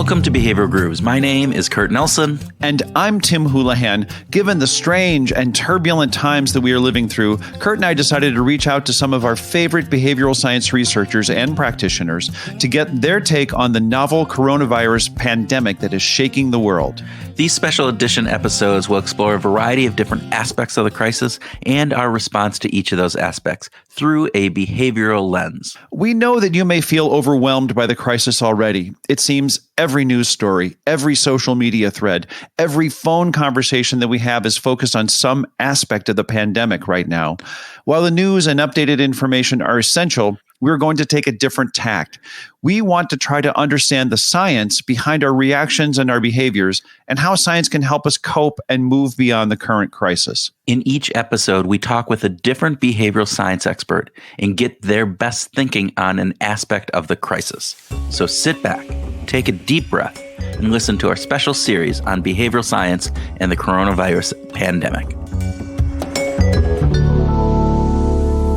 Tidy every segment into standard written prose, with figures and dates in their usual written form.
Welcome to Behavioral Grooves. My name is Kurt Nelson. And I'm Tim Houlihan. Given the strange and turbulent times that we are living through, Kurt and I decided to reach out to some of our favorite behavioral science researchers and practitioners to get their take on the novel coronavirus pandemic that is shaking the world. These special edition episodes will explore a variety of different aspects of the crisis and our response to each of those aspects through a behavioral lens. We know that you may feel overwhelmed by the crisis already. It seems every news story, every social media thread, every phone conversation that we have is focused on some aspect of the pandemic right now. While the news and updated information are essential, we're going to take a different tack. We want to try to understand the science behind our reactions and our behaviors and how science can help us cope and move beyond the current crisis. In each episode, we talk with a different behavioral science expert and get their best thinking on an aspect of the crisis. So sit back, take a deep breath, and listen to our special series on behavioral science and the coronavirus pandemic.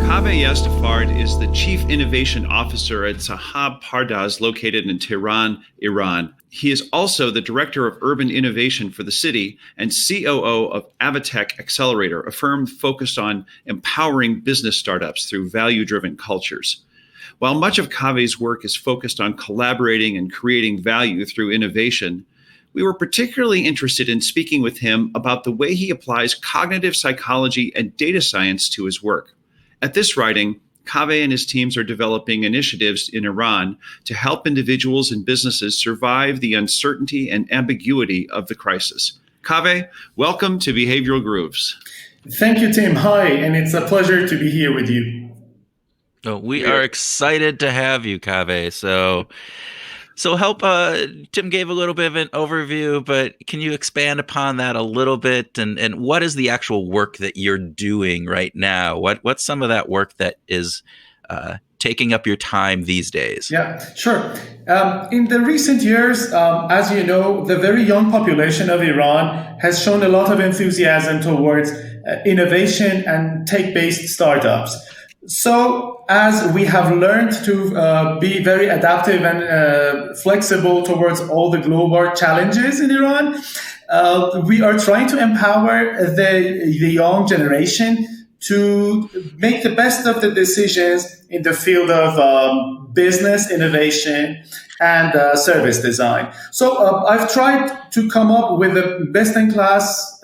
Kaveh Yazdifard is the Chief Innovation Officer at Sahab Pardaz, located in Tehran, Iran. He is also the Director of Urban Innovation for the city and COO of Avatech Accelerator, a firm focused on empowering business startups through value-driven cultures. While much of Kaveh's work is focused on collaborating and creating value through innovation, we were particularly interested in speaking with him about the way he applies cognitive psychology and data science to his work. At this writing, Kaveh and his teams are developing initiatives in Iran to help individuals and businesses survive the uncertainty and ambiguity of the crisis. Kaveh, welcome to Behavioral Grooves. Thank you, Tim. Hi, and it's a pleasure to be here with you. Oh, we are excited to have you, Kaveh. So help, Tim gave a little bit of an overview, but can you expand upon that a little bit? And what is the actual work that you're doing right now? What's some of that work that is taking up your time these days? Yeah, sure. In the recent years, as you know, the very young population of Iran has shown a lot of enthusiasm towards innovation and tech-based startups. So as we have learned to be very adaptive and flexible towards all the global challenges in Iran, we are trying to empower the young generation to make the best of the decisions in the field of business innovation and service design. So I've tried to come up with the best-in-class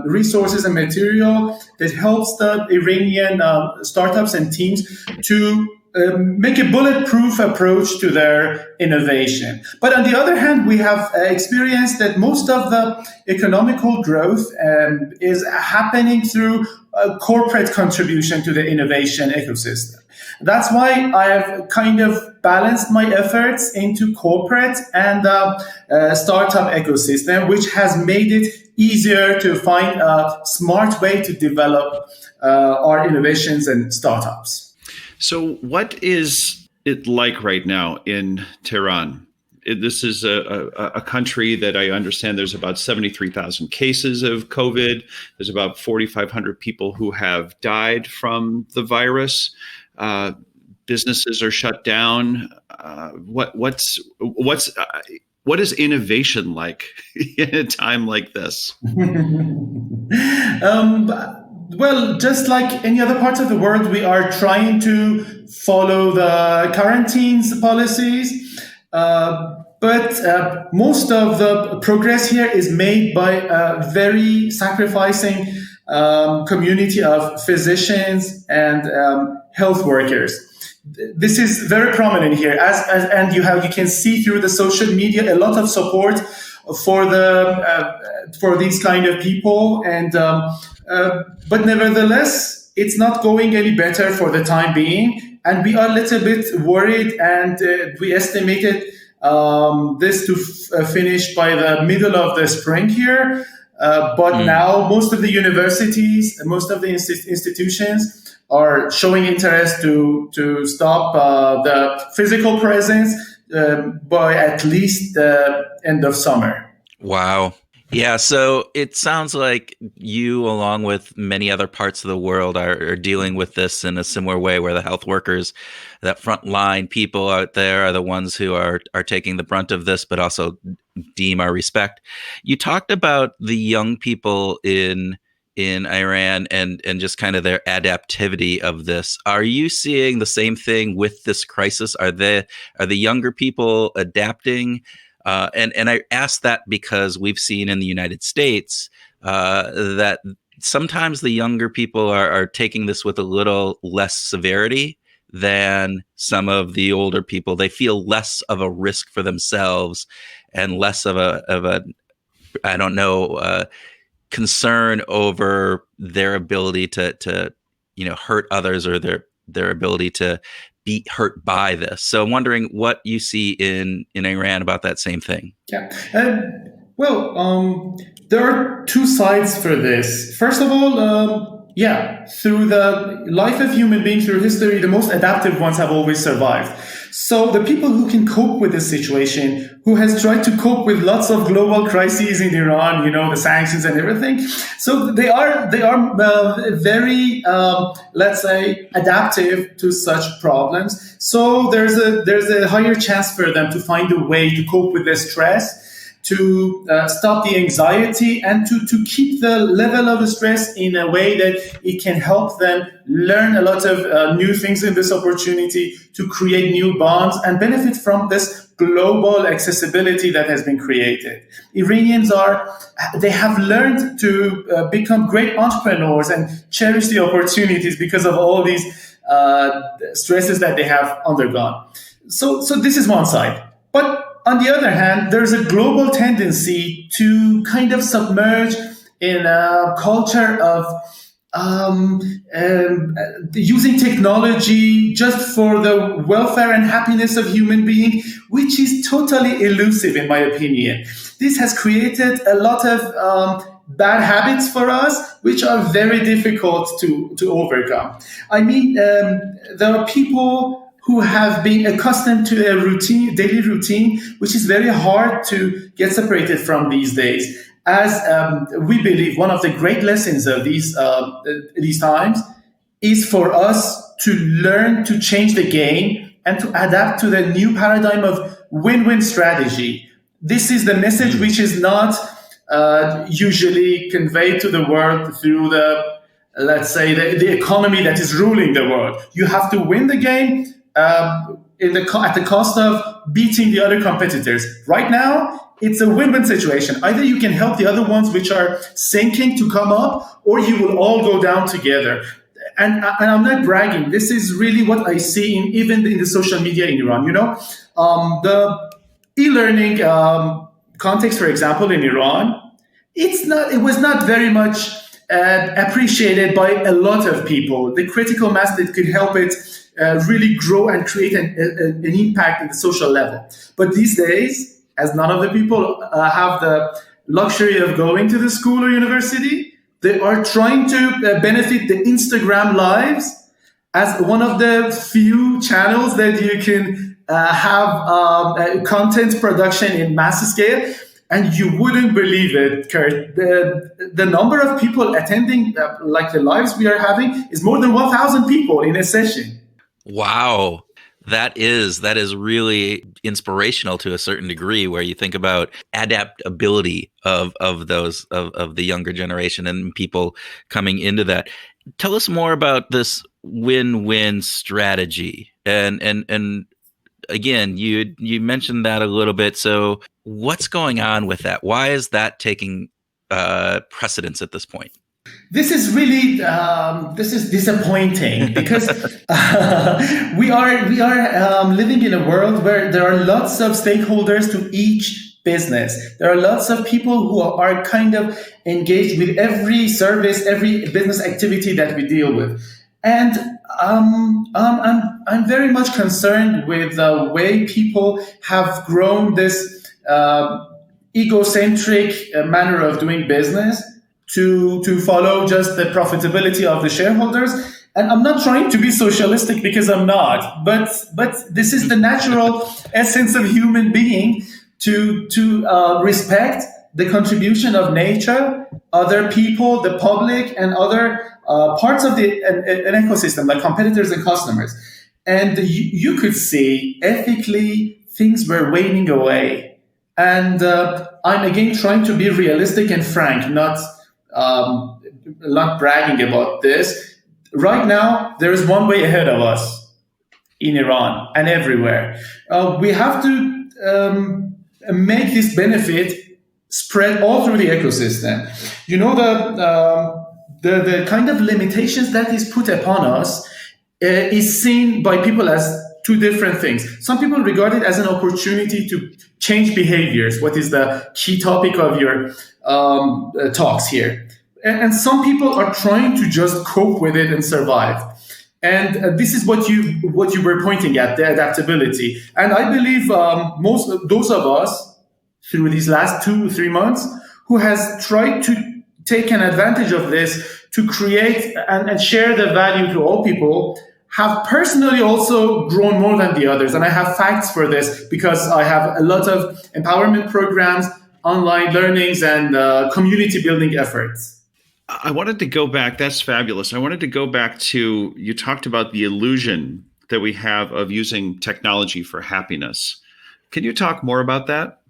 resources and material that helps the Iranian startups and teams to make a bulletproof approach to their innovation. But on the other hand, we have experienced that most of the economical growth is happening through corporate contribution to the innovation ecosystem. That's why I have kind of balanced my efforts into corporate and startup ecosystem, which has made it easier to find a smart way to develop our innovations and startups. So what is it like right now in Tehran? This is a country that I understand there's about 73,000 cases of COVID. There's about 4,500 people who have died from the virus. Businesses are shut down. What is innovation like in a time like this? Well, just like any other parts of the world, we are trying to follow the quarantines policies. But most of the progress here is made by a very sacrificing community of physicians and health workers. This is very prominent here, and you can see through the social media a lot of support for these kind of people, and but nevertheless, it's not going any better for the time being, and we are a little bit worried, and we estimated this to finish by the middle of the spring here. But now most of the universities, most of the institutions are showing interest to stop the physical presence by at least the end of summer. Wow. Yeah, so it sounds like you, along with many other parts of the world, are dealing with this in a similar way, where the health workers, that frontline people out there, are the ones who are taking the brunt of this, but also deem our respect. You talked about the young people in Iran and just kind of their adaptivity of this. Are you seeing the same thing with this crisis? Are the younger people adapting? And I ask that because we've seen in the United States that sometimes the younger people are taking this with a little less severity than some of the older people. They feel less of a risk for themselves and less of a I don't know concern over their ability to hurt others, or their ability to be hurt by this. So I'm wondering what you see in Iran about that same thing. Yeah. Well, there are two sides for this. First of all, yeah, through the life of human beings, through history, the most adaptive ones have always survived. So the people who can cope with this situation, who has tried to cope with lots of global crises in Iran, the sanctions and everything. So they are very, let's say, adaptive to such problems. So there's a higher chance for them to find a way to cope with the stress, to stop the anxiety, and to keep the level of stress in a way that it can help them learn a lot of new things in this opportunity, to create new bonds and benefit from this global accessibility that has been created. Iranians they have learned to become great entrepreneurs and cherish the opportunities because of all these stresses that they have undergone. So this is one side. But on the other hand, there's a global tendency to kind of submerge in a culture of using technology just for the welfare and happiness of human beings, which is totally elusive in my opinion. This has created a lot of bad habits for us, which are very difficult to overcome. I mean, there are people who have been accustomed to a daily routine, which is very hard to get separated from these days. As we believe, one of the great lessons of these times is for us to learn to change the game and to adapt to the new paradigm of win-win strategy. This is the message which is not usually conveyed to the world through let's say, the economy that is ruling the world. You have to win the game at the cost of beating the other competitors. Right now, it's a win-win situation. Either you can help the other ones which are sinking to come up, or you will all go down together. And I'm not bragging. This is really what I see even in the social media in Iran. The e-learning context, for example, in Iran, it was not very much appreciated by a lot of people. The critical mass that could help it really grow and create an impact at the social level. But these days, as none of the people have the luxury of going to the school or university, they are trying to benefit the Instagram lives as one of the few channels that you can have content production in mass scale. And you wouldn't believe it, Kurt. The number of people attending like the lives we are having is more than 1,000 people in a session. Wow. That is really inspirational to a certain degree, where you think about adaptability of the younger generation and people coming into that. Tell us more about this win-win strategy. And again, you mentioned that a little bit. So what's going on with that? Why is that taking precedence at this point? This is really this is disappointing because we are living in a world where there are lots of stakeholders to each business. There are lots of people who are kind of engaged with every service, every business activity that we deal with, and I'm very much concerned with the way people have grown this egocentric manner of doing business to follow just the profitability of the shareholders. And I'm not trying to be socialistic because I'm not, but this is the natural essence of human being to respect the contribution of nature, other people, the public, and other parts of an ecosystem, like competitors and customers. And you could see ethically things were waning away. And I'm again trying to be realistic and frank, not bragging about this. Right now, there is one way ahead of us in Iran and everywhere. We have to make this benefit spread all through the ecosystem. You know, the kind of limitations that is put upon us is seen by people as two different things. Some people regard it as an opportunity to change behaviors, what is the key topic of your talks here. And some people are trying to just cope with it and survive. And this is what you were pointing at, the adaptability. And I believe most of those of us through these last 2-3 months who has tried to take an advantage of this to create and share the value to all people have personally also grown more than the others. And I have facts for this because I have a lot of empowerment programs, online learnings, and community building efforts. I wanted to go back. That's fabulous. I wanted to go back to, you talked about the illusion that we have of using technology for happiness. Can you talk more about that?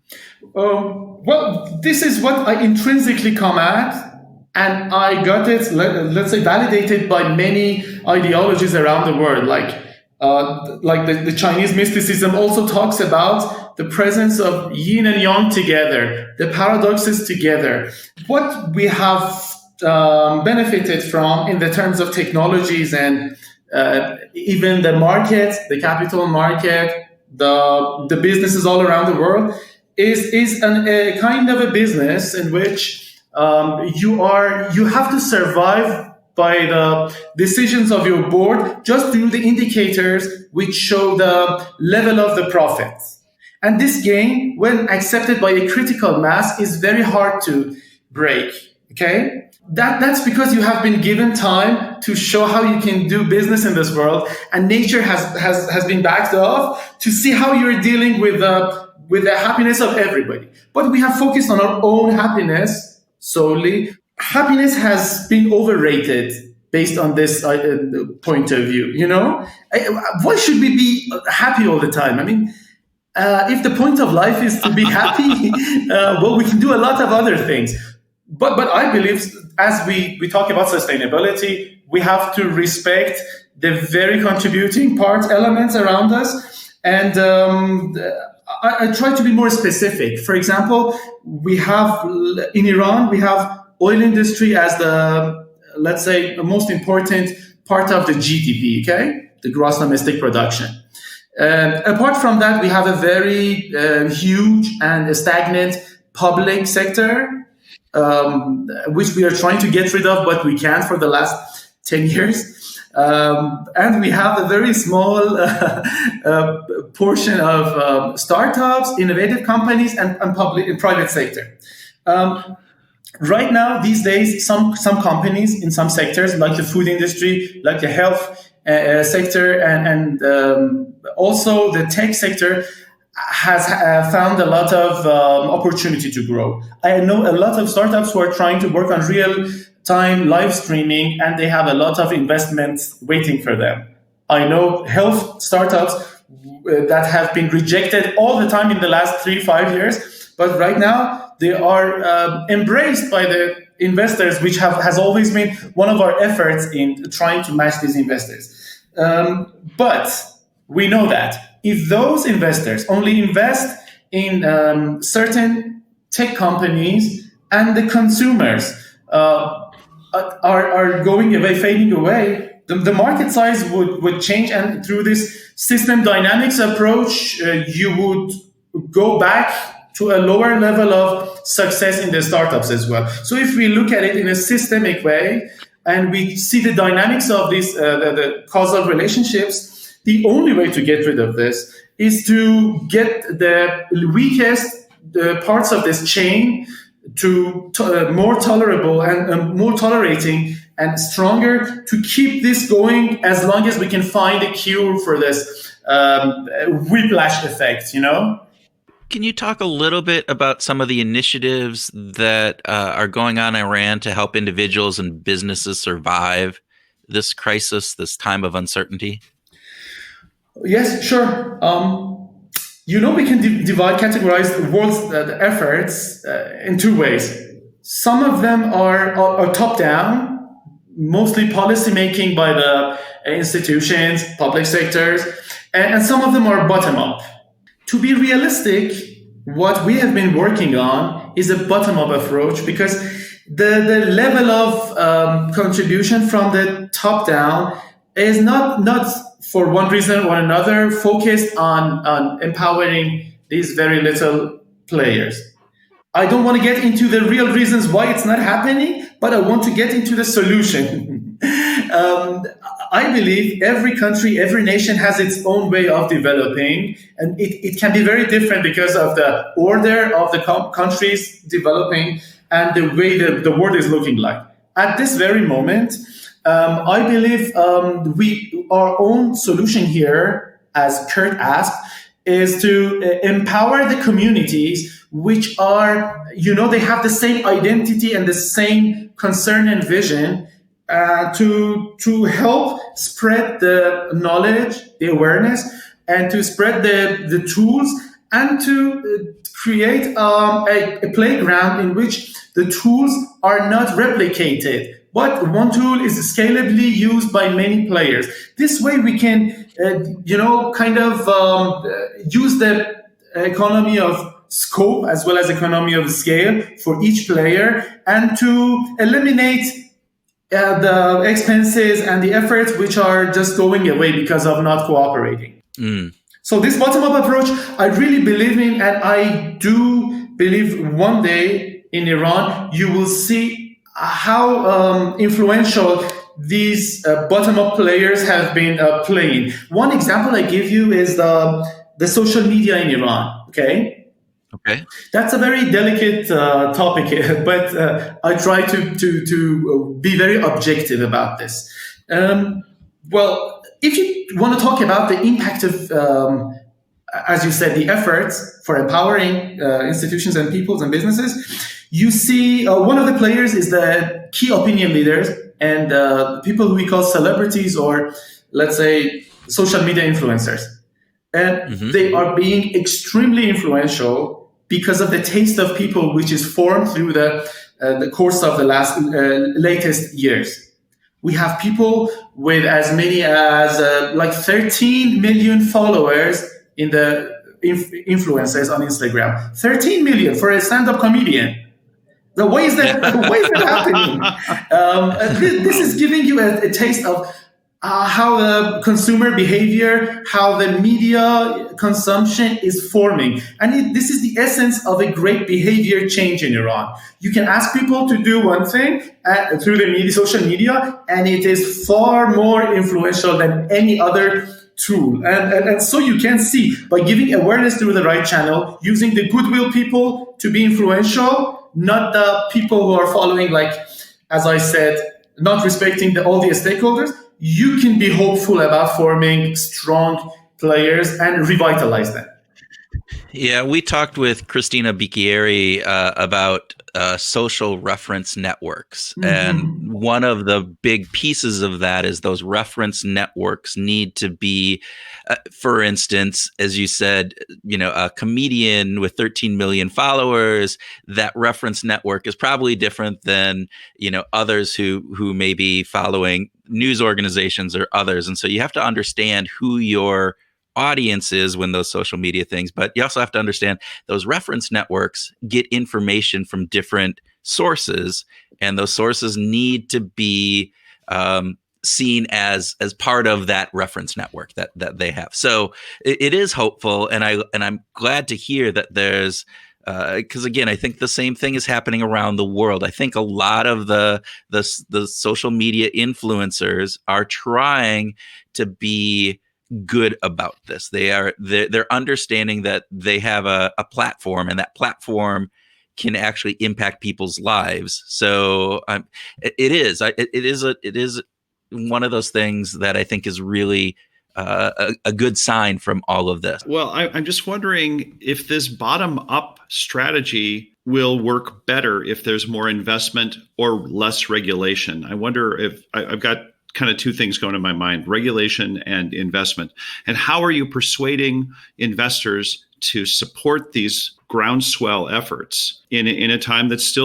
Well, this is what I intrinsically come at. And I got it, let's say, validated by many ideologies around the world. Like the Chinese mysticism also talks about the presence of yin and yang together, the paradoxes together. What we have benefited from in the terms of technologies and even the market, the capital market, the businesses all around the world is a kind of a business in which you have to survive by the decisions of your board just through the indicators which show the level of the profits. And this game, when accepted by a critical mass, is very hard to break. Okay? That's because you have been given time to show how you can do business in this world, and nature has been backed off to see how you're dealing with the happiness of everybody. But we have focused on our own happiness solely. Happiness has been overrated based on this point of view. You know, why should we be happy all the time? I mean, if the point of life is to be happy, well, we can do a lot of other things. But I believe, as we talk about sustainability, we have to respect the very contributing elements around us. And I try to be more specific. For example, we have in Iran, we have oil industry as the, let's say, the most important part of the GDP, okay? The gross domestic production. Apart from that, we have a very huge and stagnant public sector, which we are trying to get rid of, but we can't for the last 10 years. And we have a very small portion of startups, innovative companies, and public and private sector. Right now, these days, some companies in some sectors, like the food industry, like the health sector, and also the tech sector, has found a lot of opportunity to grow. I know a lot of startups who are trying to work on real-time live streaming, and they have a lot of investments waiting for them. I know health startups that have been rejected all the time in the last 3-5 years, but right now they are embraced by the investors, which has always been one of our efforts in trying to match these investors. But we know that if those investors only invest in certain tech companies and the consumers are going away, fading away, the market size would change. And through this system dynamics approach, you would go back to a lower level of success in the startups as well. So if we look at it in a systemic way and we see the dynamics of these the causal relationships, the only way to get rid of this is to get the weakest parts of this chain to more tolerable and more tolerating and stronger, to keep this going as long as we can find a cure for this whiplash effect, you know? Can you talk a little bit about some of the initiatives that are going on in Iran to help individuals and businesses survive this crisis, this time of uncertainty? Yes, sure. We can categorize the world's efforts in two ways. Some of them are top down, mostly policy making by the institutions, public sectors, and some of them are bottom up. To be realistic, what we have been working on is a bottom up approach because the level of contribution from the top down is not for one reason or another focused on empowering these very little players. I don't want to get into the real reasons why it's not happening, but I want to get into the solution. I believe every country, every nation has its own way of developing, and it can be very different because of the order of the countries developing and the way the world is looking like. At this very moment, I believe our own solution here, as Kurt asked, is to empower the communities which are, they have the same identity and the same concern and vision to help spread the knowledge, the awareness, and to spread the tools and to create a playground in which the tools are not replicated, but one tool is scalably used by many players. This way we can, use the economy of scope as well as economy of scale for each player and to eliminate the expenses and the efforts which are just going away because of not cooperating. So this bottom-up approach, I really believe in, and I do believe one day in Iran, you will see how influential these bottom-up players have been playing. One example I give you is the social media in Iran, okay? That's a very delicate topic, but I try to be very objective about this. Well, if you want to talk about the impact of, as you said, the efforts for empowering institutions and peoples and businesses, you see one of the players is the key opinion leaders and people who we call celebrities or, let's say, social media influencers. And they are being extremely influential because of the taste of people which is formed through the course of the latest years. We have people with as many as 13 million followers in the influencers on Instagram. 13 million for a stand-up comedian. Why is that happening? This is giving you a taste of how the consumer behavior, how the media consumption is forming. And this is the essence of a great behavior change in Iran. You can ask people to do one thing through the social media, and it is far more influential than any other tool. And so you can see, by giving awareness through the right channel, using the goodwill people to be influential, not the people who are following, as I said, not respecting all the stakeholders, you can be hopeful about forming strong players and revitalize them. Yeah, we talked with Christina Bicchieri about social reference networks. And one of the big pieces of that is those reference networks need to be, for instance, as you said, a comedian with 13 million followers, that reference network is probably different than, others who may be following news organizations or others. And so you have to understand who your audience is when those social media things, but you also have to understand those reference networks get information from different sources, and those sources need to be seen as part of that reference network that they have. So it is hopeful, and I'm glad to hear that there's because again, I think the same thing is happening around the world. I think a lot of the social media influencers are trying to be good about this. They're understanding that they have a platform, and that platform can actually impact people's lives. So it is one of those things that I think is really a good sign from all of this. Well, I'm just wondering if this bottom-up strategy will work better if there's more investment or less regulation. I wonder if I've got kind of two things going in my mind: regulation and investment. And how are you persuading investors to support these groundswell efforts in a time that's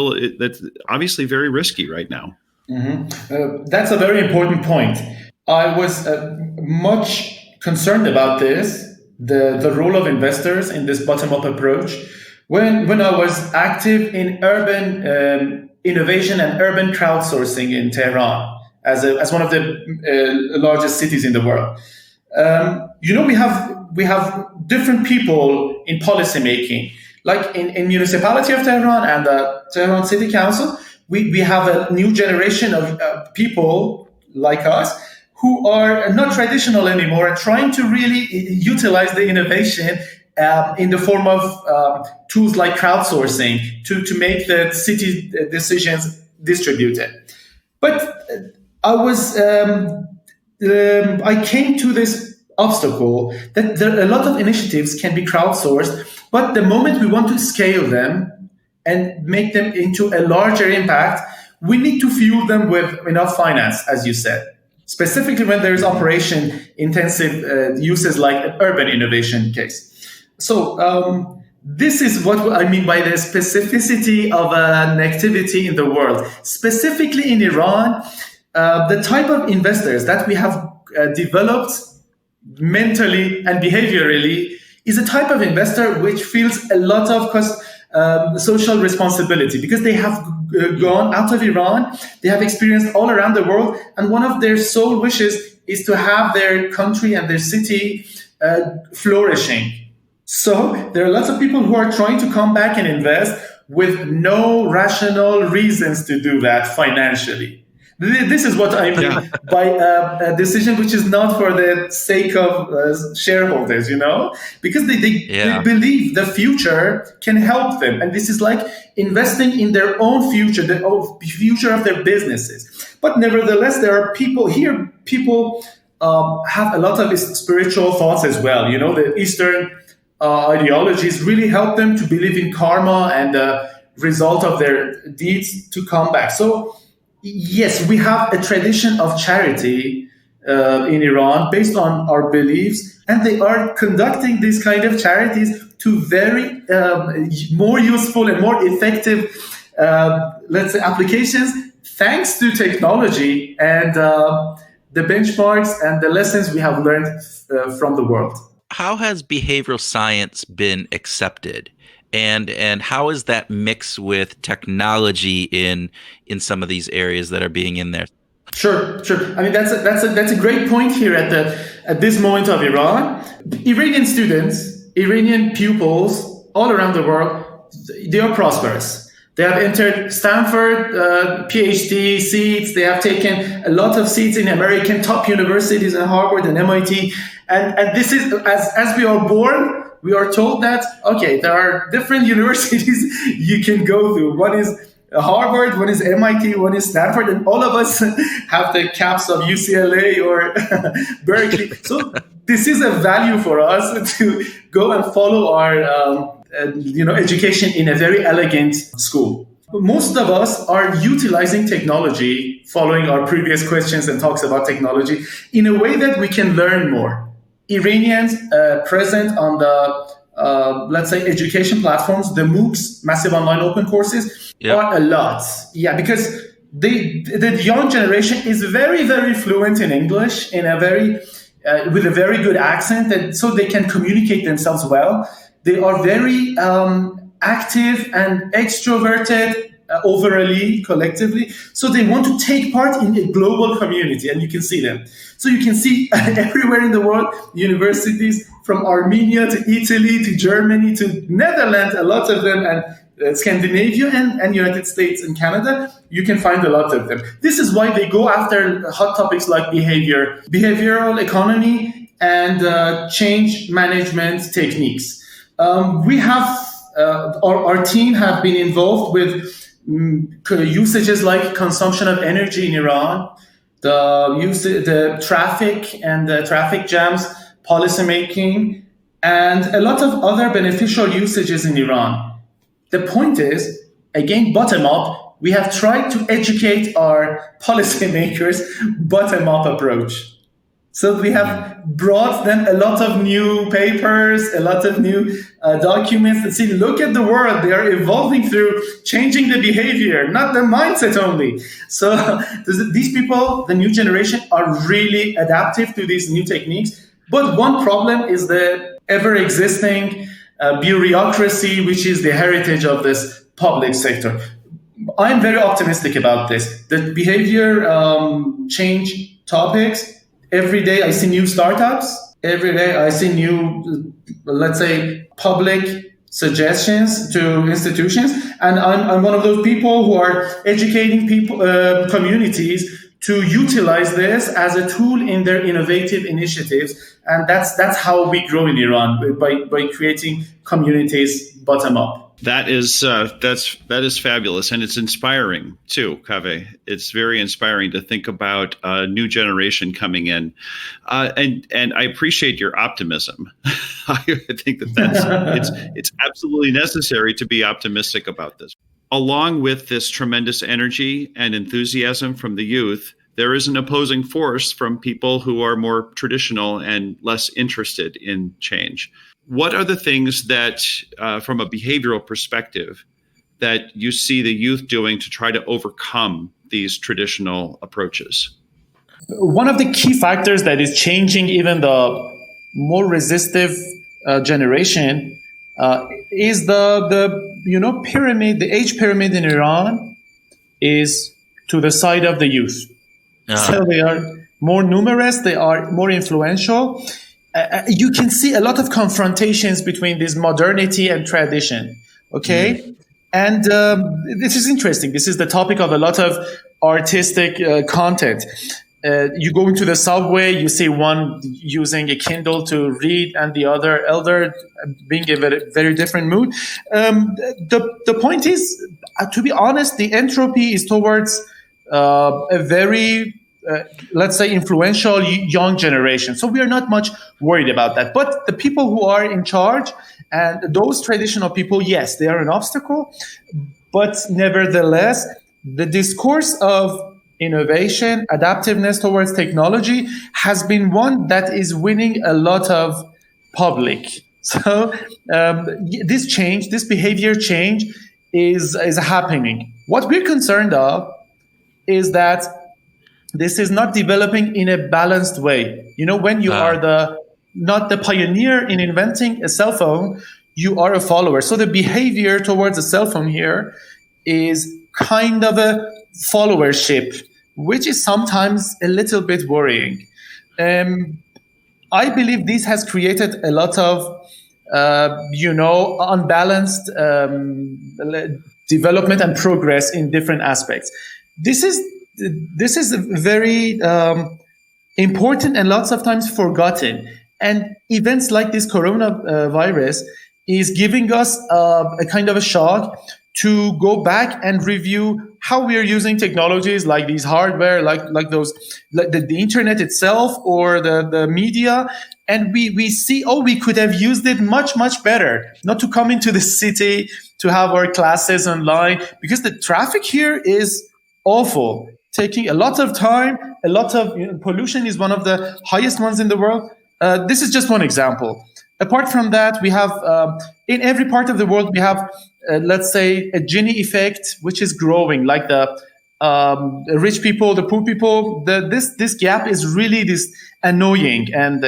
obviously very risky right now? That's a very important point. I was much concerned about this, the role of investors in this bottom-up approach, when I was active in urban innovation and urban crowdsourcing in Tehran as one of the largest cities in the world. We have different people in policymaking, like in municipality of Tehran and the Tehran City Council. We have a new generation of people like us who are not traditional anymore and trying to really utilize the innovation in the form of tools like crowdsourcing to make the city decisions distributed. But I came to this obstacle that a lot of initiatives can be crowdsourced, but the moment we want to scale them and make them into a larger impact, we need to fuel them with enough finance, as you said, specifically when there is operation-intensive uses like an urban innovation case. So this is what I mean by the specificity of an activity in the world. Specifically in Iran, the type of investors that we have developed mentally and behaviorally is a type of investor which feels a lot of social responsibility, because they have gone out of Iran, they have experienced all around the world, and one of their sole wishes is to have their country and their city flourishing. So there are lots of people who are trying to come back and invest with no rational reasons to do that financially. This is what I mean by a decision which is not for the sake of shareholders, because they believe the future can help them. And this is like investing in their own future, the future of their businesses. But nevertheless, there are people have a lot of spiritual thoughts as well. The Eastern ideologies really help them to believe in karma and the result of their deeds to come back. So yes, we have a tradition of charity in Iran based on our beliefs, and they are conducting these kind of charities to very more useful and more effective, let's say, applications, thanks to technology and the benchmarks and the lessons we have learned from the world. How has behavioral science been accepted? And how is that mixed with technology in some of these areas that are being in there? Sure. I mean, that's a great point here at this moment of Iran. Iranian students, Iranian pupils all around the world, they are prosperous. They have entered Stanford PhD seats. They have taken a lot of seats in American top universities in Harvard and MIT. And this is, as we are born, we are told that, okay, there are different universities you can go to. One is Harvard, one is MIT, one is Stanford, and all of us have the caps of UCLA or Berkeley. So this is a value for us to go and follow our education in a very elegant school. Most of us are utilizing technology, following our previous questions and talks about technology, in a way that we can learn more. Iranians present on the, let's say, education platforms, the MOOCs, massive online open courses, are a lot. Yeah, because the young generation is very, very fluent in English with a very good accent, and so they can communicate themselves well. They are very active and extroverted overall, collectively. So they want to take part in a global community, and you can see them. So you can see everywhere in the world, universities from Armenia to Italy to Germany to Netherlands, a lot of them, and Scandinavia and United States and Canada, you can find a lot of them. This is why they go after hot topics like behavioral economy, and change management techniques. We have, our team have been involved with usages like consumption of energy in Iran, the traffic and the traffic jams, policy making, and a lot of other beneficial usages in Iran. The point is, again, bottom up, we have tried to educate our policymakers bottom up approach. So we have brought them a lot of new papers, a lot of new documents that say, look at the world. They are evolving through changing the behavior, not the mindset only. So these people, the new generation, are really adaptive to these new techniques. But one problem is the ever-existing bureaucracy, which is the heritage of this public sector. I'm very optimistic about this. The behavior change topics, every day I see new startups. Every day I see new, let's say, public suggestions to institutions. And I'm one of those people who are educating people, communities to utilize this as a tool in their innovative initiatives. And that's how we grow in Iran, by creating communities bottom up. That is fabulous, and it's inspiring too, Kaveh. It's very inspiring to think about a new generation coming in, and I appreciate your optimism. I think it's absolutely necessary to be optimistic about this. Along with this tremendous energy and enthusiasm from the youth, there is an opposing force from people who are more traditional and less interested in change. What are the things that, from a behavioral perspective, that you see the youth doing to try to overcome these traditional approaches? One of the key factors that is changing even the more resistive generation is the pyramid. The age pyramid in Iran is to the side of the youth. So they are more numerous. They are more influential. You can see a lot of confrontations between this modernity and tradition. Okay. And this is interesting. This is the topic of a lot of artistic content. You go into the subway, you see one using a Kindle to read and the other elder being in a very, very different mood. The point is, to be honest, the entropy is towards a very let's say influential young generation. So we are not much worried about that. But the people who are in charge and those traditional people, yes, they are an obstacle. But nevertheless, the discourse of innovation, adaptiveness towards technology has been one that is winning a lot of public. So this change, this behavior change is happening. What we're concerned of is that this is not developing in a balanced way. You know, when you are not the pioneer in inventing a cell phone, you are a follower. So the behavior towards a cell phone here is kind of a followership, which is sometimes a little bit worrying. I believe this has created a lot of, unbalanced development and progress in different aspects. This is very important and lots of times forgotten. And events like this coronavirus is giving us a kind of a shock to go back and review how we are using technologies like these hardware, like those, like the internet itself or the media. And we see, we could have used it much, much better. Not to come into the city to have our classes online, because the traffic here is awful. Taking a lot of time, a lot of pollution is one of the highest ones in the world. This is just one example. Apart from that, we have in every part of the world, we have, let's say, a Gini effect, which is growing, like the rich people, the poor people. This gap is really this annoying and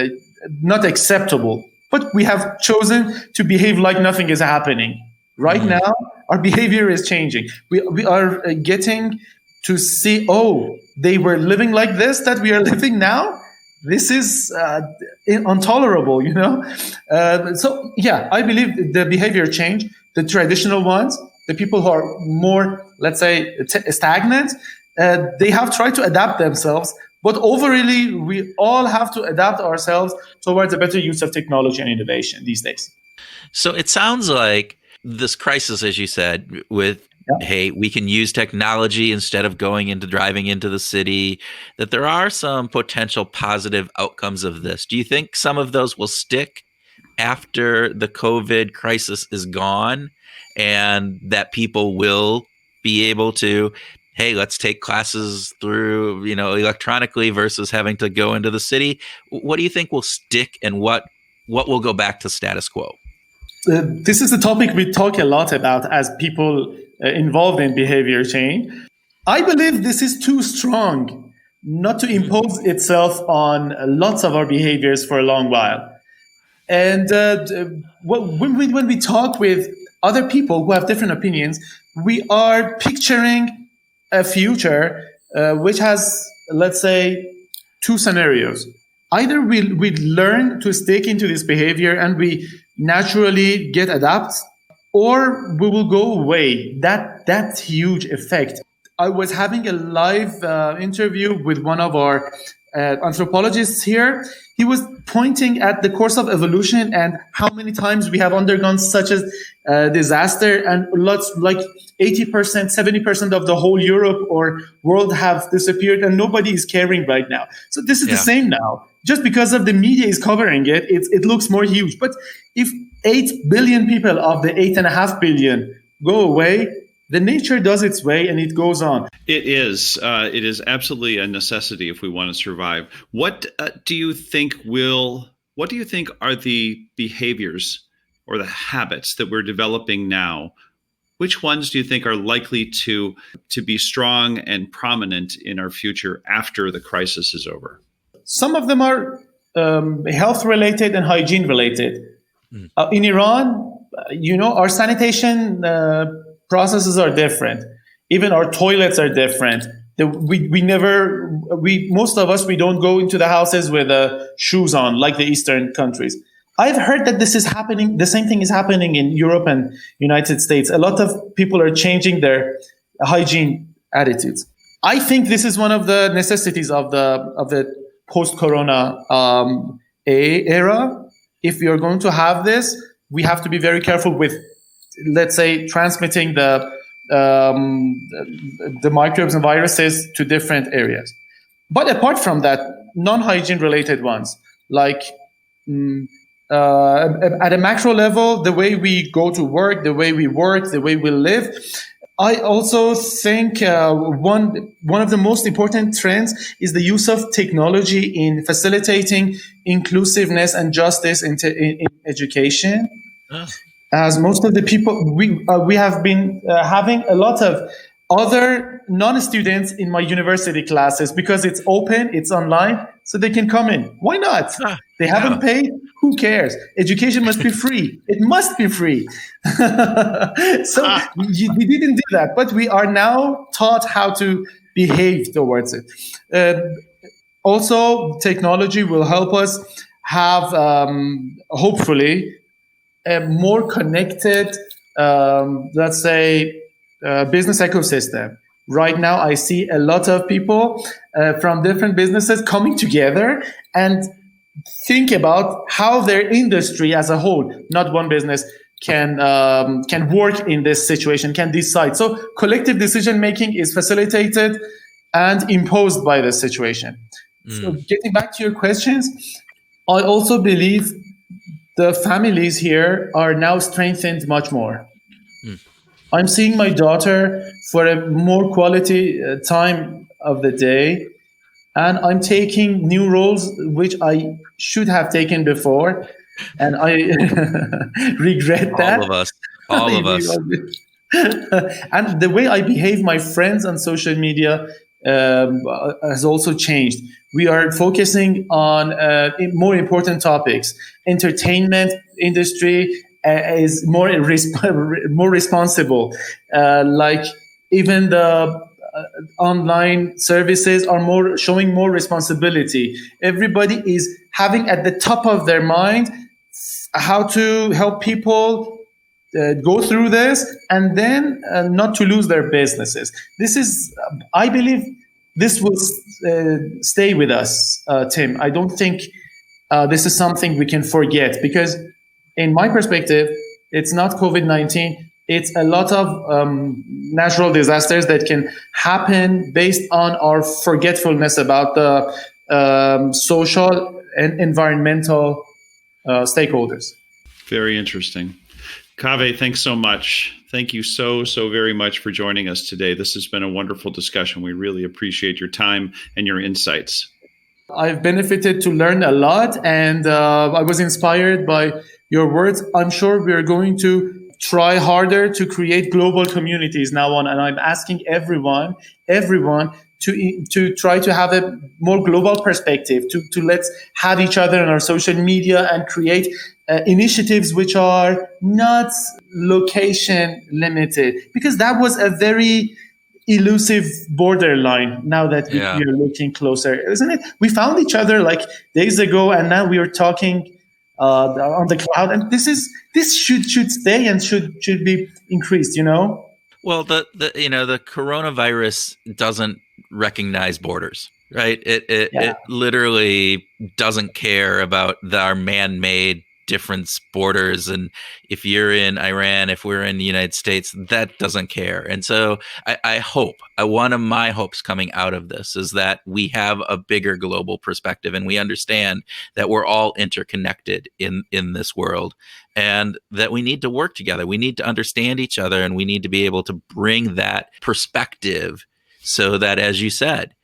not acceptable. But we have chosen to behave like nothing is happening. Right now, our behavior is changing. We are getting to see, they were living like this, that we are living now. This is intolerable, So, yeah, I believe the behavior change, the traditional ones, the people who are more, let's say, stagnant, they have tried to adapt themselves. But overall, we all have to adapt ourselves towards a better use of technology and innovation these days. So it sounds like this crisis, as you said, with hey, we can use technology instead of driving into the city, that there are some potential positive outcomes of this. Do you think some of those will stick after the COVID crisis is gone, and that people will be able to, hey, let's take classes through, electronically versus having to go into the city? What do you think will stick, and what will go back to status quo? This is a topic we talk a lot about as people involved in behavior change. I believe this is too strong not to impose itself on lots of our behaviors for a long while. And when we talk with other people who have different opinions, we are picturing a future which has, let's say, two scenarios. Either we learn to stick into this behavior and we naturally get adapt, or we will go away. That's huge effect. I was having a live interview with one of our anthropologists here. He was pointing at the course of evolution and how many times we have undergone such a disaster, and lots, like 80%, 70% of the whole Europe or world have disappeared, and nobody is caring right now. So this is the same now. Just because of the media is covering it, it looks more huge. But if 8 billion people of the 8.5 billion go away, the nature does its way and it goes on. It is absolutely a necessity if we want to survive. What do you think are the behaviors or the habits that we're developing now? Which ones do you think are likely to be strong and prominent in our future after the crisis is over? Some of them are health related and hygiene related. In Iran, our sanitation processes are different. Even our toilets are different. Most of us, we don't go into the houses with shoes on like the Eastern countries. I've heard that this is happening. The same thing is happening in Europe and United States. A lot of people are changing their hygiene attitudes. I think this is one of the necessities of the post-corona era. If you're going to have this, we have to be very careful with, let's say, transmitting the microbes and viruses to different areas. But apart from that, non-hygiene related ones, like at a macro level, the way we go to work, the way we work, the way we live. I also think one of the most important trends is the use of technology in facilitating inclusiveness and justice in education. As most of the people, we have been having a lot of other non-students in my university classes because it's open, it's online, so they can come in. Why not? They haven't paid. Who cares? Education must be free. It must be free. So we didn't do that, but we are now taught how to behave towards it. Also, technology will help us have, hopefully, a more connected, let's say, business ecosystem. Right now, I see a lot of people from different businesses coming together and think about how their industry as a whole, not one business, can work in this situation, can decide. So collective decision making is facilitated and imposed by this situation. So getting back to your questions, I also believe the families here are now strengthened much more. I'm seeing my daughter for a more quality time of the day, and I'm taking new roles which I should have taken before, and I regret that. All of us. And the way I behave my friends on social media has also changed. We are focusing on more important topics. Entertainment industry is more responsible. Like even the online services are showing more responsibility. Everybody is having at the top of their mind how to help people go through this and then not to lose their businesses. This is, I believe, this will stay with us, Tim. I don't think this is something we can forget, because in my perspective, it's not COVID-19, It's a lot of natural disasters that can happen based on our forgetfulness about the social and environmental stakeholders. Very interesting. Kaveh, thanks so much. Thank you so very much for joining us today. This has been a wonderful discussion. We really appreciate your time and your insights. I've benefited to learn a lot, and I was inspired by your words. I'm sure we're going to try harder to create global communities now on, and I'm asking everyone to try to have a more global perspective, to let's have each other on our social media and create initiatives which are not location limited, because that was a very elusive borderline. Now that we are looking closer, isn't it? We found each other like days ago, and now we are talking on the cloud, and this should stay and should be increased. Well, the coronavirus doesn't recognize borders, right? It literally doesn't care about our man-made difference borders, and if you're in Iran, if we're in the United States, that doesn't care. And so I hope, one of my hopes coming out of this is that we have a bigger global perspective, and we understand that we're all interconnected in this world, and that we need to work together. We need to understand each other, and we need to be able to bring that perspective so that, as you said,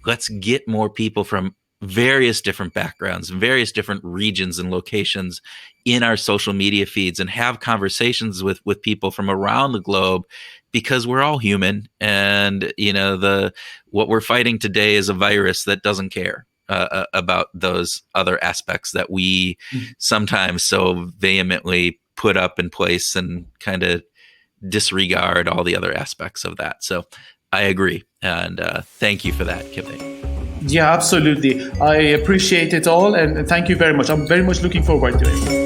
let's get more people from various different backgrounds, various different regions and locations in our social media feeds, and have conversations with people from around the globe, because we're all human. And what we're fighting today is a virus that doesn't care about those other aspects that we sometimes so vehemently put up in place and kind of disregard all the other aspects of that. So I agree, and thank you for that, Kaveh. Yeah, absolutely. I appreciate it all, and thank you very much. I'm very much looking forward to it.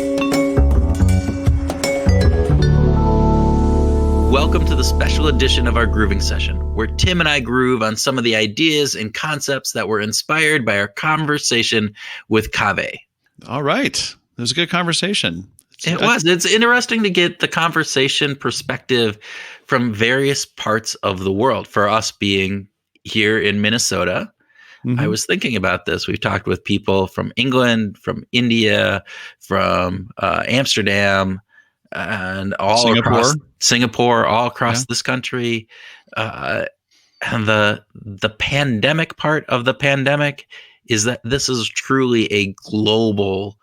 Welcome to the special edition of our grooving session, where Tim and I groove on some of the ideas and concepts that were inspired by our conversation with Kaveh. All right. It was a good conversation. It was. It's interesting to get the conversation perspective from various parts of the world. For us being here in Minnesota, I was thinking about this. We've talked with people from England, from India, from Amsterdam, and all across Singapore, all across this country. And the pandemic part of the pandemic is that this is truly a global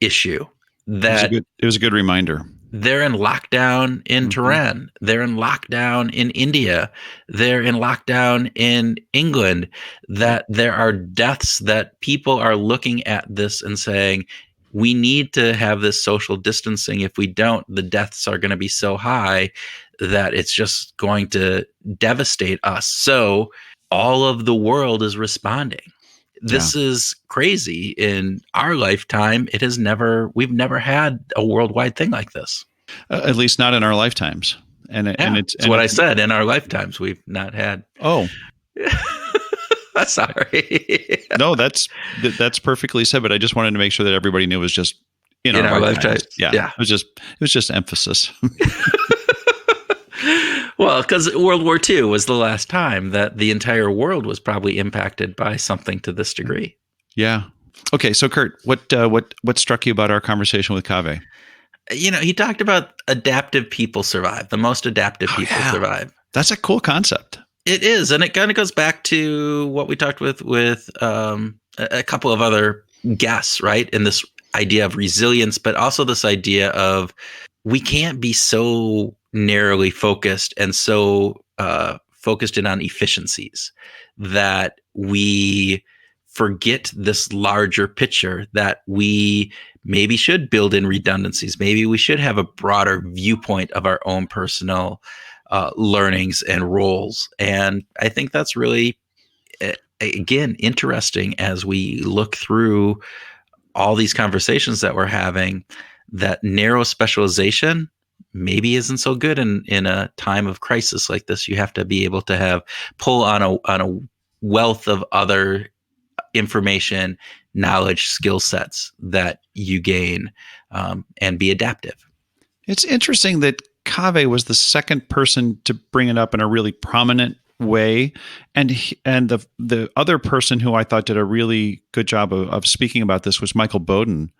issue. It was a good reminder. They're in lockdown in Tehran. They're in lockdown in India. They're in lockdown in England. That there are deaths that people are looking at this and saying, we need to have this social distancing. If we don't, the deaths are going to be so high that it's just going to devastate us. So all of the world is responding. This is crazy. In our lifetime, we've never had a worldwide thing like this. At least not in our lifetimes. It's what I said. In our lifetimes, we've not had. Oh, sorry. No, that's perfectly said. But I just wanted to make sure that everybody knew it was just in our lifetimes. Yeah. It was just emphasis. Well, because World War II was the last time that the entire world was probably impacted by something to this degree. Yeah. Okay. So, Kurt, what struck you about our conversation with Kaveh? He talked about adaptive people survive. The most adaptive people survive. That's a cool concept. It is, and it kind of goes back to what we talked with a couple of other guests, right? In this idea of resilience, but also this idea of we can't be so narrowly focused and so focused in on efficiencies that we forget this larger picture, that we maybe should build in redundancies. Maybe we should have a broader viewpoint of our own personal learnings and roles. And I think that's really, again, interesting as we look through all these conversations that we're having, that narrow specialization maybe isn't so good in a time of crisis like this. You have to be able to pull on a wealth of other information, knowledge, skill sets that you gain, and be adaptive. It's interesting that Kaveh was the second person to bring it up in a really prominent way, and the other person who I thought did a really good job of speaking about this was Michael Bowden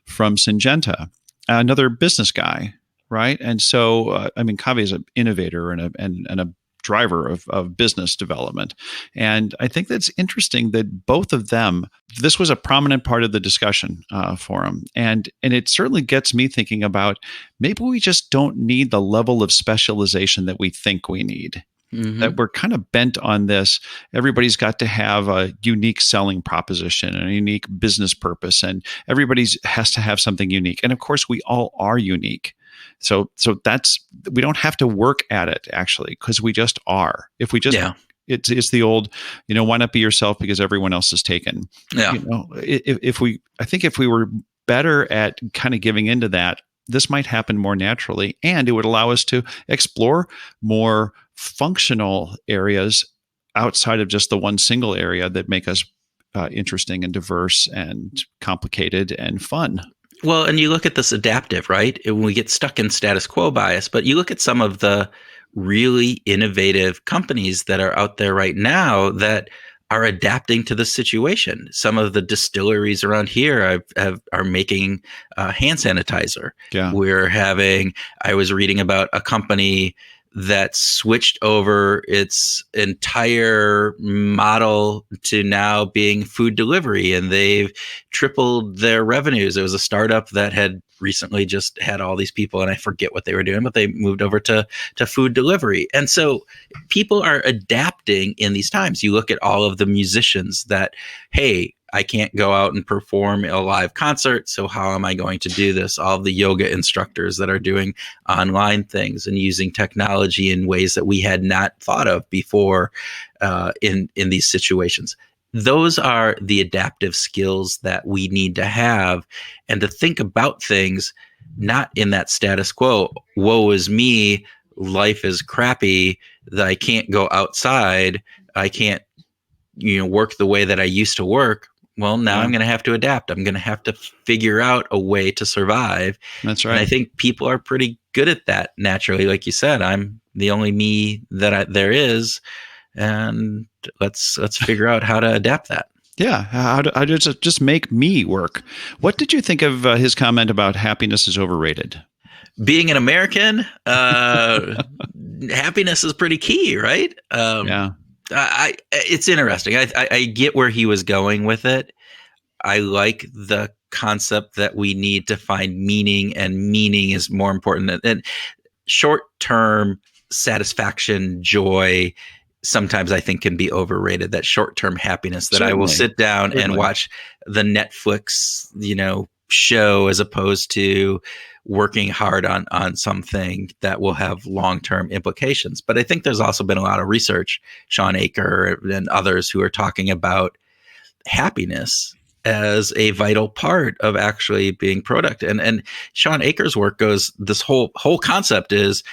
from Syngenta, another business guy, right? And so, Kaveh is an innovator and a driver of business development. And I think that's interesting that both of them, this was a prominent part of the discussion for them. And it certainly gets me thinking about maybe we just don't need the level of specialization that we think we need. Mm-hmm. That we're kind of bent on this. Everybody's got to have a unique selling proposition and a unique business purpose, and everybody's has to have something unique. And of course, we all are unique. So that's, we don't have to work at it actually, because we just are. If we just, it's the old, why not be yourself because everyone else is taken. Yeah. If we were better at kind of giving into that, this might happen more naturally, and it would allow us to explore more functional areas outside of just the one single area that make us interesting and diverse and complicated and fun. Well, and you look at this adaptive, right? When we get stuck in status quo bias, but you look at some of the really innovative companies that are out there right now that are adapting to the situation. Some of the distilleries around here are making hand sanitizer. Yeah. I was reading about a company that switched over its entire model to now being food delivery, and they've tripled their revenues. It was a startup that had recently just had all these people, and I forget what they were doing, but they moved over to food delivery. And so people are adapting in these times. You look at all of the musicians that, hey, I can't go out and perform a live concert, so how am I going to do this? All of the yoga instructors that are doing online things and using technology in ways that we had not thought of before in these situations. Those are the adaptive skills that we need to have, and to think about things not in that status quo. Woe is me, life is crappy, that I can't go outside, I can't work the way that I used to work. Well, now I'm going to have to adapt. I'm going to have to figure out a way to survive. That's right. And I think people are pretty good at that naturally. Like you said, I'm the only me that there is, and let's figure out how to adapt that. Yeah, how to just make me work. What did you think of his comment about happiness is overrated? Being an American, happiness is pretty key, right? Yeah. It's interesting. I get where he was going with it. I like the concept that we need to find meaning, and meaning is more important. And short-term satisfaction, joy, sometimes I think can be overrated. That short-term happiness that I will sit down and watch the Netflix, show, as opposed to working hard on something that will have long-term implications. But I think there's also been a lot of research, Sean Aker and others, who are talking about happiness as a vital part of actually being productive. And Sean Aker's work goes, this whole concept is,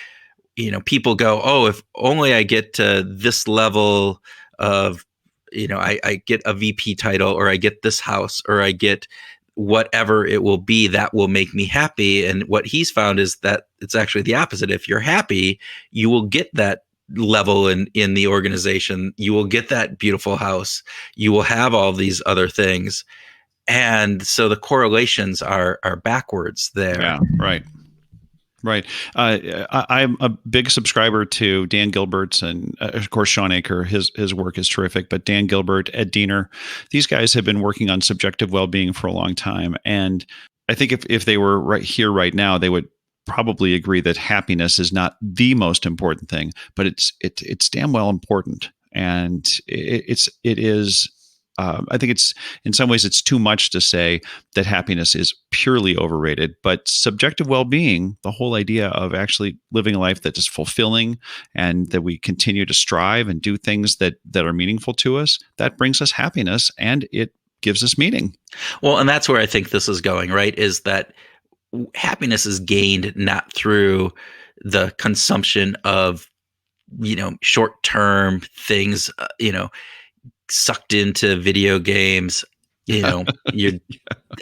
people go, oh, if only I get to this level of, I get a VP title, or I get this house, or I get whatever it will be, that will make me happy. And what he's found is that it's actually the opposite. If you're happy, you will get that level in the organization. You will get that beautiful house. You will have all these other things. And so the correlations are backwards there. Yeah, right. Right. I'm a big subscriber to Dan Gilbert's, and of course, Sean Aker. His work is terrific. But Dan Gilbert, Ed Diener, these guys have been working on subjective well-being for a long time. And I think if they were right here, right now, they would probably agree that happiness is not the most important thing, but it's damn well important. And it is. I think it's, in some ways, it's too much to say that happiness is purely overrated, but subjective well-being, the whole idea of actually living a life that is fulfilling and that we continue to strive and do things that are meaningful to us, that brings us happiness, and it gives us meaning. Well, and that's where I think this is going, right? Is that happiness is gained not through the consumption of, short-term things, sucked into video games. your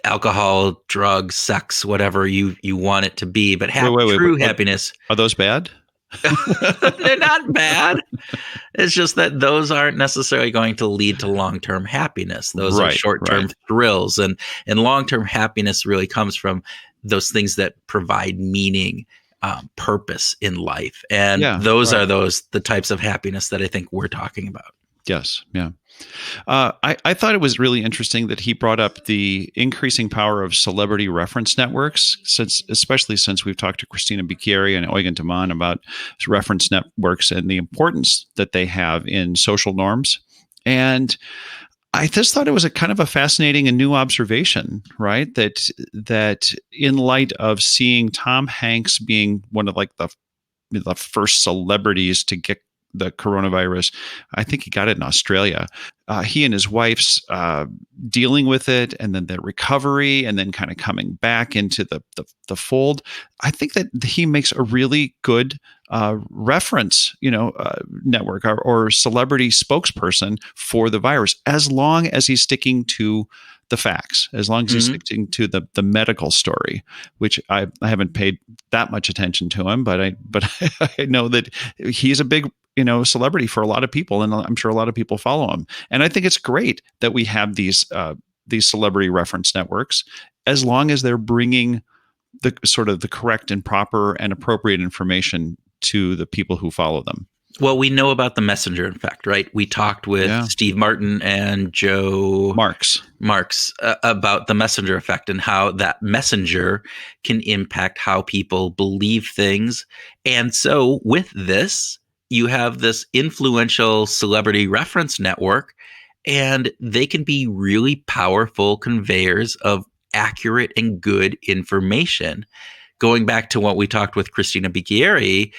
alcohol, drugs, sex, whatever you want it to be. But true happiness. Are those bad? They're not bad. It's just that those aren't necessarily going to lead to long-term happiness. Those are short-term thrills, and long-term happiness really comes from those things that provide meaning, purpose in life, and those are the types of happiness that I think we're talking about. Yes, yeah. I thought it was really interesting that he brought up the increasing power of celebrity reference networks, especially since we've talked to Christina Bicchieri and Eugen Taman about reference networks and the importance that they have in social norms. And I just thought it was a kind of a fascinating and new observation, right? That in light of seeing Tom Hanks being one of like the first celebrities to get the coronavirus. I think he got it in Australia. He and his wife's dealing with it, and then the recovery, and then kind of coming back into the fold. I think that he makes a really good reference, network or celebrity spokesperson for the virus, as long as he's sticking to the facts, as long as he's sticking to the medical story, which I haven't paid that much attention to him, but I know that he's a big celebrity for a lot of people, and I'm sure a lot of people follow him. And I think it's great that we have these celebrity reference networks, as long as they're bringing the sort of the correct and proper and appropriate information to the people who follow them. Well, we know about the messenger effect, right? We talked with Steve Martin and Joe Marks about the messenger effect and how that messenger can impact how people believe things. And so with this, you have this influential celebrity reference network, and they can be really powerful conveyors of accurate and good information. Going back to what we talked with Christina Bicchieri,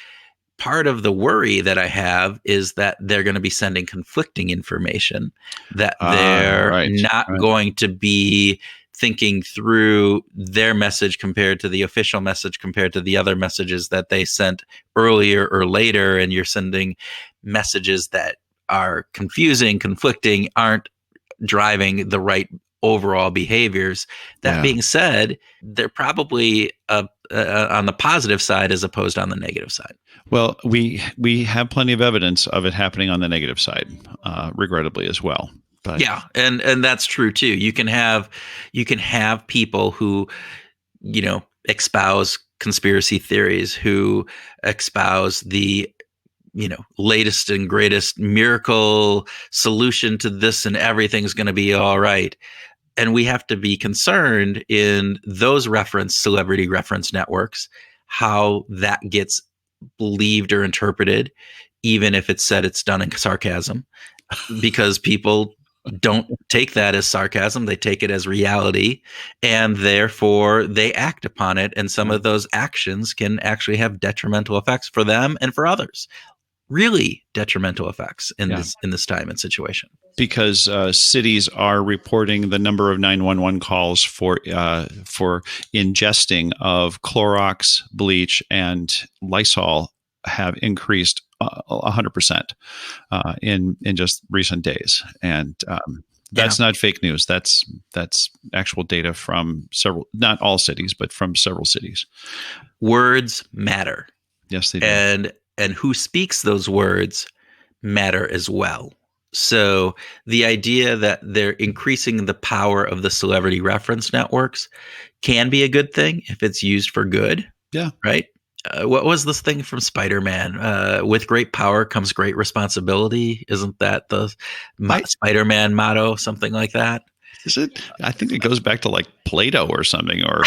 part of the worry that I have is that they're going to be sending conflicting information, that they're not going to be thinking through their message compared to the official message, compared to the other messages that they sent earlier or later. And you're sending messages that are confusing, conflicting, aren't driving the right overall behaviors. That being said, they're probably on the positive side as opposed on the negative side. Well, we have plenty of evidence of it happening on the negative side, regrettably as well. But yeah, and that's true too. You can have people who, espouse conspiracy theories, who espouse the latest and greatest miracle solution to this, and everything's going to be all right. And we have to be concerned in those celebrity reference networks, how that gets believed or interpreted, even if it's said it's done in sarcasm, because people don't take that as sarcasm. They take it as reality, and therefore they act upon it. And some of those actions can actually have detrimental effects for them and for others. Really detrimental effects in this time and situation. Because cities are reporting the number of 911 calls for ingesting of Clorox, bleach, and Lysol have increased 100% in just recent days, and that's not fake news. That's actual data from several, not all cities, but from several cities. Words matter. Yes, they do. And who speaks those words matter as well. So the idea that they're increasing the power of the celebrity reference networks can be a good thing if it's used for good. Yeah. Right. What was this thing from Spider-Man? With great power comes great responsibility. Isn't that the Spider-Man motto? Something like that. Is it? I think it goes back to like Plato or something, or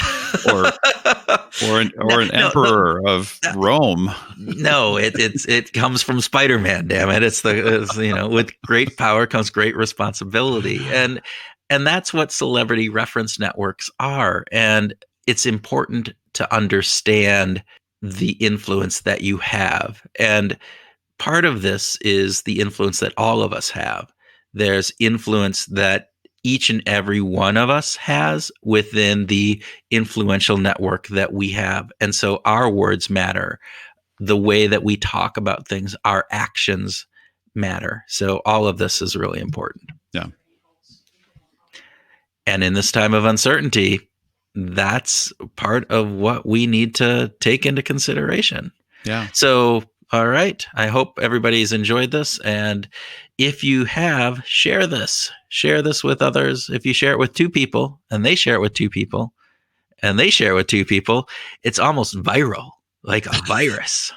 an emperor of Rome. No, it comes from Spider-Man. Damn it! It's with great power comes great responsibility, and that's what celebrity reference networks are. And it's important to understand the influence that you have, and part of this is the influence that all of us have. There's influence that each and every one of us has within the influential network that we have. And so our words matter. The way that we talk about things, our actions matter. So all of this is really important. Yeah. And in this time of uncertainty, that's part of what we need to take into consideration. Yeah. So, all right. I hope everybody's enjoyed this. And if you have, share this. Share this with others. If you share it with 2 people and they share it with 2 people and they share it with 2 people, it's almost viral, like a virus.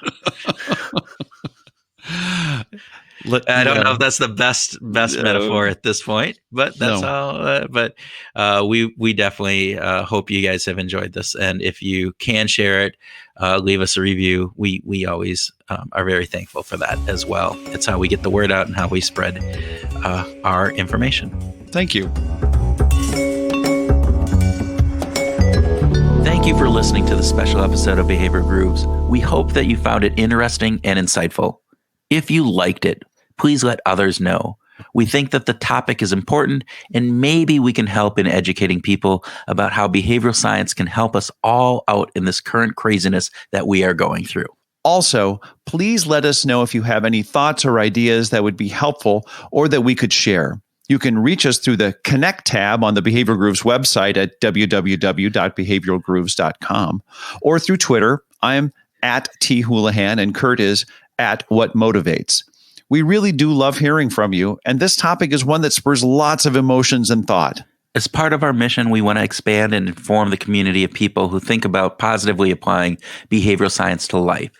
I don't know if that's the best metaphor at this point, but that's how. We definitely hope you guys have enjoyed this, and if you can share it, leave us a review. We always are very thankful for that as well. It's how we get the word out and how we spread our information. Thank you. Thank you for listening to the special episode of Behavior Grooves. We hope that you found it interesting and insightful. If you liked it, please let others know. We think that the topic is important, and maybe we can help in educating people about how behavioral science can help us all out in this current craziness that we are going through. Also, please let us know if you have any thoughts or ideas that would be helpful or that we could share. You can reach us through the Connect tab on the Behavior Grooves website at www.behavioralgrooves.com or through Twitter. I'm at @THoulihan and Kurt is @WhatMotivates. We really do love hearing from you, and this topic is one that spurs lots of emotions and thought. As part of our mission, we want to expand and inform the community of people who think about positively applying behavioral science to life.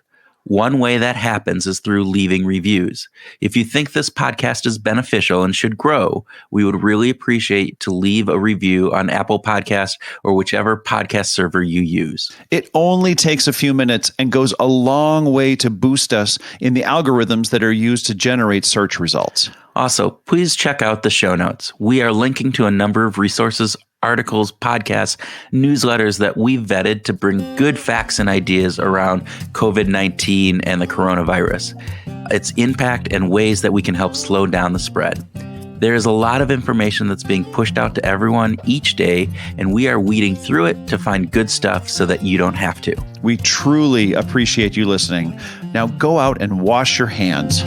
One way that happens is through leaving reviews. If you think this podcast is beneficial and should grow, we would really appreciate to leave a review on Apple Podcasts or whichever podcast server you use. It only takes a few minutes and goes a long way to boost us in the algorithms that are used to generate search results. Also, please check out the show notes. We are linking to a number of resources, articles, podcasts, newsletters that we've vetted to bring good facts and ideas around COVID-19 and the coronavirus, its impact, and ways that we can help slow down the spread. There is a lot of information that's being pushed out to everyone each day, and we are weeding through it to find good stuff so that you don't have to. We truly appreciate you listening. Now go out and wash your hands.